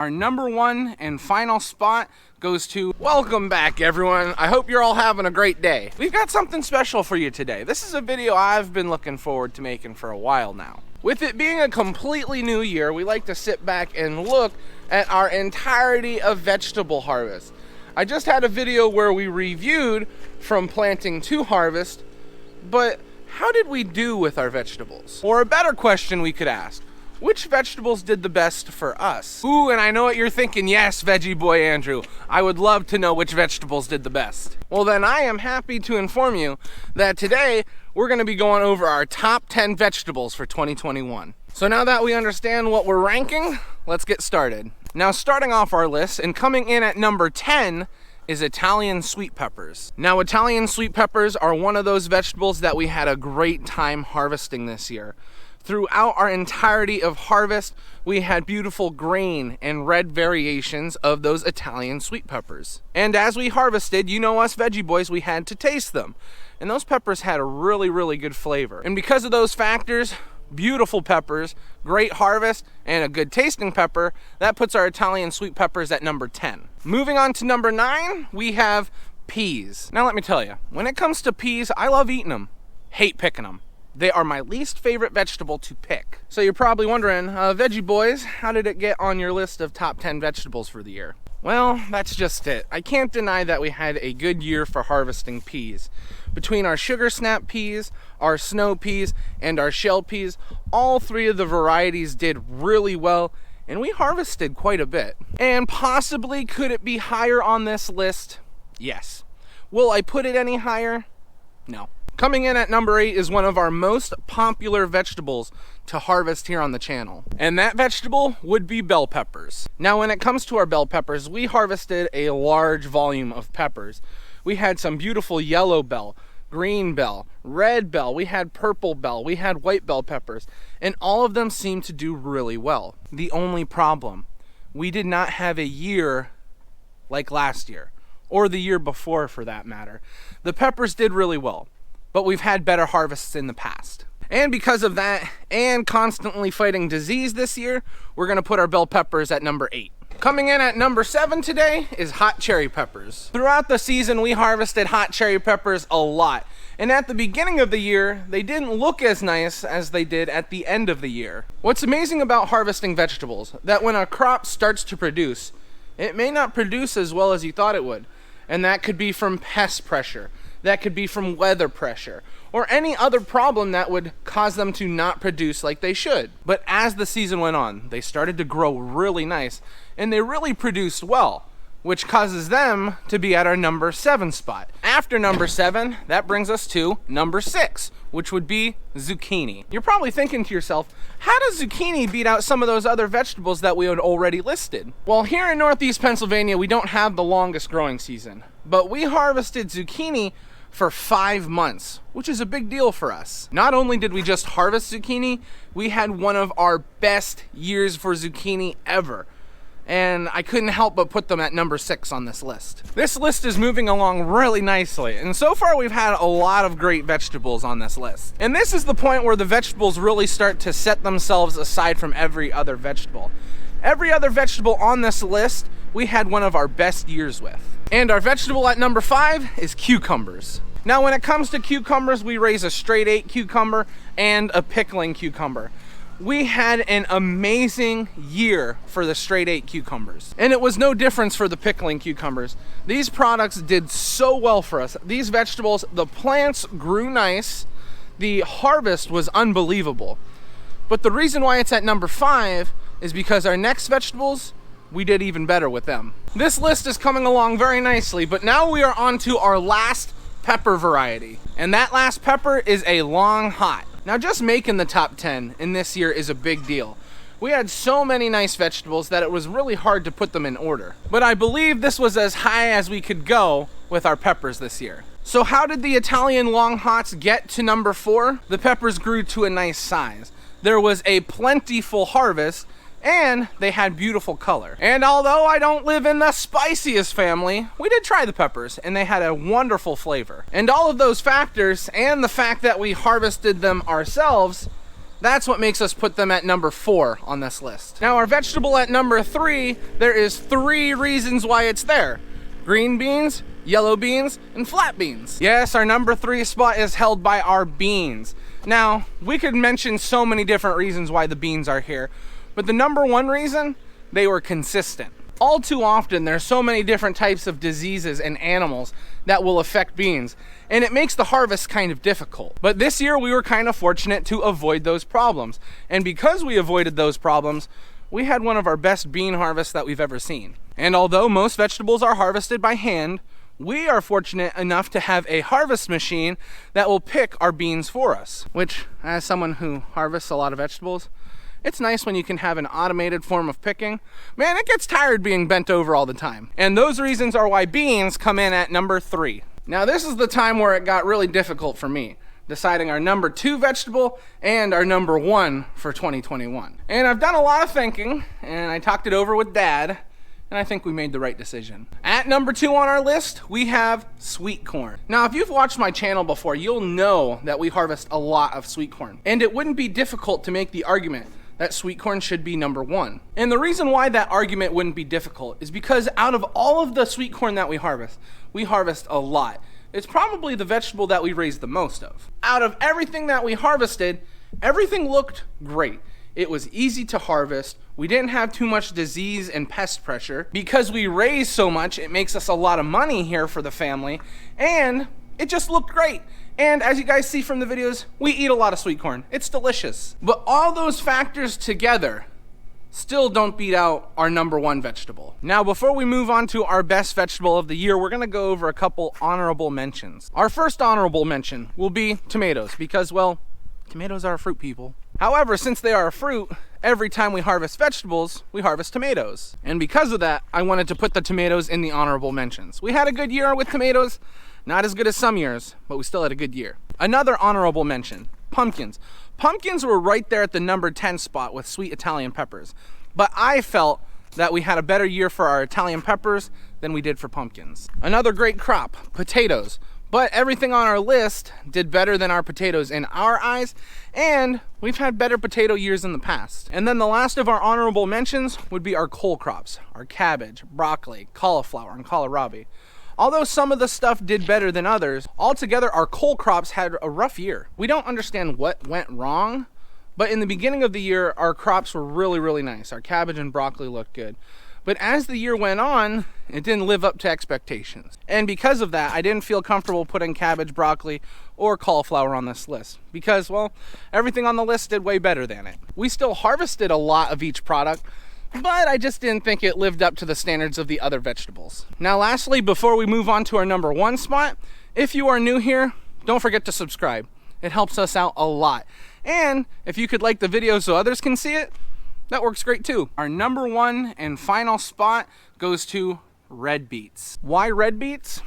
Our number one and final spot goes to, welcome back everyone. I hope you're all having a great day. We've got something special for you today. This is a video I've been looking forward to making for a while now. With it being a completely new year, we like to sit back and look at our entirety of vegetable harvest. I just had a video where we reviewed from planting to harvest, but how did we do with our vegetables? Or a better question we could ask, which vegetables did the best for us? Ooh, and I know what you're thinking. Yes, Veggie Boy Andrew, I would love to know which vegetables did the best. Well, then I am happy to inform you that today we're gonna be going over our top 10 vegetables for 2021. So now that we understand what we're ranking, let's get started. Now, starting off our list and coming in at number 10 is Italian sweet peppers. Now, Italian sweet peppers are one of those vegetables that we had a great time harvesting this year. Throughout our entirety of harvest, we had beautiful green and red variations of those Italian sweet peppers. And as we harvested, you know us veggie boys, we had to taste them. And those peppers had a really good flavor. And because of those factors, beautiful peppers, great harvest, and a good tasting pepper, that puts our Italian sweet peppers at number 10. Moving on to number 9, we have peas. Now let me tell you, when it comes to peas, I love eating them, hate picking them. They are my least favorite vegetable to pick. So you're probably wondering, Veggie Boys, how did it get on your list of top 10 vegetables for the year? Well, that's just it. I can't deny that we had a good year for harvesting peas. Between our sugar snap peas, our snow peas, and our shell peas, all three of the varieties did really well, and we harvested quite a bit. And possibly could it be higher on this list? Yes. Will I put it any higher? No. Coming in at number 8 is one of our most popular vegetables to harvest here on the channel. And that vegetable would be bell peppers. Now, when it comes to our bell peppers, we harvested a large volume of peppers. We had some beautiful yellow bell, green bell, red bell, we had purple bell, we had white bell peppers, and all of them seemed to do really well. The only problem, we did not have a year like last year, or the year before for that matter. The peppers did really well, but we've had better harvests in the past. And because of that, and constantly fighting disease this year, we're gonna put our bell peppers at number 8. Coming in at number 7 today is hot cherry peppers. Throughout the season, we harvested hot cherry peppers a lot. And at the beginning of the year, they didn't look as nice as they did at the end of the year. What's amazing about harvesting vegetables, that when a crop starts to produce, it may not produce as well as you thought it would. And that could be from pest pressure. That could be from weather pressure, or any other problem that would cause them to not produce like they should. But as the season went on, they started to grow really nice, and they really produced well, which causes them to be at our number 7 spot. After number 7, that brings us to number 6, which would be zucchini. You're probably thinking to yourself, how does zucchini beat out some of those other vegetables that we had already listed? Well, here in Northeast Pennsylvania, we don't have the longest growing season, but we harvested zucchini for 5 months, which is a big deal for us. Not only did we just harvest zucchini, we had one of our best years for zucchini ever. And I couldn't help but put them at number 6 on this list. This list is moving along really nicely, and so far we've had a lot of great vegetables on this list. And this is the point where the vegetables really start to set themselves aside from every other vegetable. Every other vegetable on this list, we had one of our best years with. And our vegetable at number 5 is cucumbers. Now, when it comes to cucumbers, we raise a straight 8 cucumber and a pickling cucumber. We had an amazing year for the straight 8 cucumbers. And it was no difference for the pickling cucumbers. These products did so well for us. These vegetables, the plants grew nice. The harvest was unbelievable. But the reason why it's at number 5 is because our next vegetables, we did even better with them. This list is coming along very nicely, but now we are on to our last pepper variety. And that last pepper is a long hot. Now, just making the top 10 in this year is a big deal. We had so many nice vegetables that it was really hard to put them in order. But I believe this was as high as we could go with our peppers this year. So how did the Italian long hots get to number 4? The peppers grew to a nice size. There was a plentiful harvest, and they had beautiful color. And although I don't live in the spiciest family, we did try the peppers, and they had a wonderful flavor. And all of those factors, and the fact that we harvested them ourselves, That's what makes us put them at number 4 on this list. Now our vegetable at number 3, there is 3 reasons why it's there. Green beans, yellow beans, and flat beans. Yes, our number 3 spot is held by our beans. Now, we could mention so many different reasons why the beans are here, but the number 1 reason, they were consistent. All too often, there's so many different types of diseases and animals that will affect beans, and it makes the harvest kind of difficult. But this year, we were kind of fortunate to avoid those problems. And because we avoided those problems, we had one of our best bean harvests that we've ever seen. And although most vegetables are harvested by hand, we are fortunate enough to have a harvest machine that will pick our beans for us, which, as someone who harvests a lot of vegetables, it's nice when you can have an automated form of picking. Man, it gets tired being bent over all the time. And those reasons are why beans come in at number 3. Now this is the time where it got really difficult for me, deciding our number 2 vegetable and our number 1 for 2021. And I've done a lot of thinking, and I talked it over with Dad, and I think we made the right decision. At number 2 on our list, we have sweet corn. Now, if you've watched my channel before, you'll know that we harvest a lot of sweet corn. And it wouldn't be difficult to make the argument that sweet corn should be number 1. And the reason why that argument wouldn't be difficult is because out of all of the sweet corn that we harvest a lot. It's probably the vegetable that we raise the most of. Out of everything that we harvested, everything looked great. It was easy to harvest. We didn't have too much disease and pest pressure. Because we raise so much, it makes us a lot of money here for the family, and it just looked great. And as you guys see from the videos, we eat a lot of sweet corn. It's delicious. But all those factors together still don't beat out our number 1 vegetable. Now, before we move on to our best vegetable of the year, we're gonna go over a couple honorable mentions. Our first honorable mention will be tomatoes, because, well, tomatoes are a fruit, people. However, since they are a fruit, every time we harvest vegetables, we harvest tomatoes. And because of that, I wanted to put the tomatoes in the honorable mentions. We had a good year with tomatoes. Not as good as some years, but we still had a good year. Another honorable mention, pumpkins. Pumpkins were right there at the number 10 spot with sweet Italian peppers. But I felt that we had a better year for our Italian peppers than we did for pumpkins. Another great crop, potatoes. But everything on our list did better than our potatoes in our eyes, and we've had better potato years in the past. And then the last of our honorable mentions would be our cole crops, our cabbage, broccoli, cauliflower, and kohlrabi. Although some of the stuff did better than others, altogether our cole crops had a rough year. We don't understand what went wrong, but in the beginning of the year, our crops were really, really nice. Our cabbage and broccoli looked good. But as the year went on, it didn't live up to expectations. And because of that, I didn't feel comfortable putting cabbage, broccoli, or cauliflower on this list. Because, well, everything on the list did way better than it. We still harvested a lot of each product, but I just didn't think it lived up to the standards of the other vegetables. Now lastly, before we move on to our number 1 spot, if you are new here, don't forget to subscribe. It helps us out a lot. And if you could like the video so others can see it, that works great too. Our number 1 and final spot goes to red beets. Why red beets?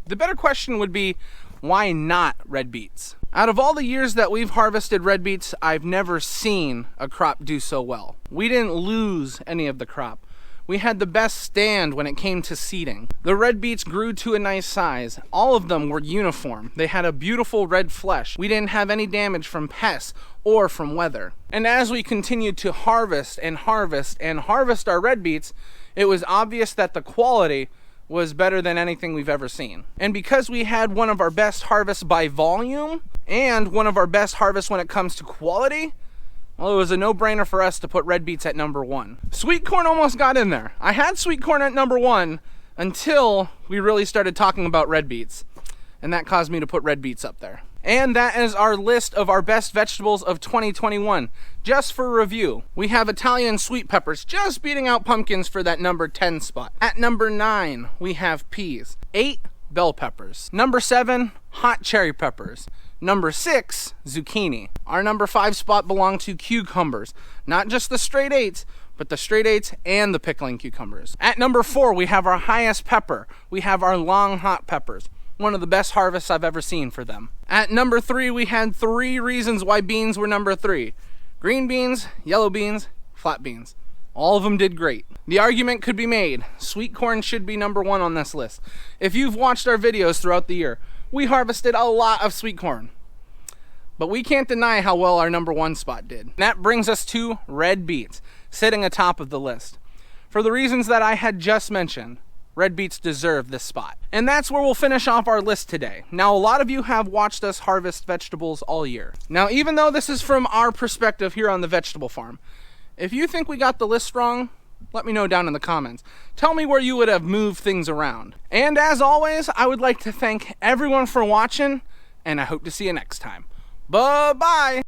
The better question would be, why not red beets? Out of all the years that we've harvested red beets, I've never seen a crop do so well. We didn't lose any of the crop. We had the best stand when it came to seeding. The red beets grew to a nice size. All of them were uniform. They had a beautiful red flesh. We didn't have any damage from pests or from weather. And as we continued to harvest and harvest and harvest our red beets, it was obvious that the quality was better than anything we've ever seen. And because we had one of our best harvests by volume and one of our best harvests when it comes to quality, well, it was a no-brainer for us to put red beets at number 1. Sweet corn almost got in there. I had sweet corn at number 1 until we really started talking about red beets, and that caused me to put red beets up there. And that is our list of our best vegetables of 2021. Just for review, we have Italian sweet peppers just beating out pumpkins for that number 10 spot. At number 9, we have peas. 8, bell peppers. Number 7, hot cherry peppers. Number 6, zucchini. Our number 5 spot belonged to cucumbers. Not just the straight 8s, but the straight 8s and the pickling cucumbers. At number 4, we have our highest pepper. We have our long hot peppers. One of the best harvests I've ever seen for them. At number 3, we had 3 reasons why beans were number 3. Green beans, yellow beans, flat beans. All of them did great. The argument could be made, sweet corn should be number 1 on this list. If you've watched our videos throughout the year, we harvested a lot of sweet corn. But we can't deny how well our #1 spot did. And that brings us to red beets, sitting atop of the list. For the reasons that I had just mentioned, red beets deserve this spot. And that's where we'll finish off our list today. Now, a lot of you have watched us harvest vegetables all year. Now, even though this is from our perspective here on the vegetable farm, if you think we got the list wrong, let me know down in the comments. Tell me where you would have moved things around. And as always, I would like to thank everyone for watching, and I hope to see you next time. Bye-bye.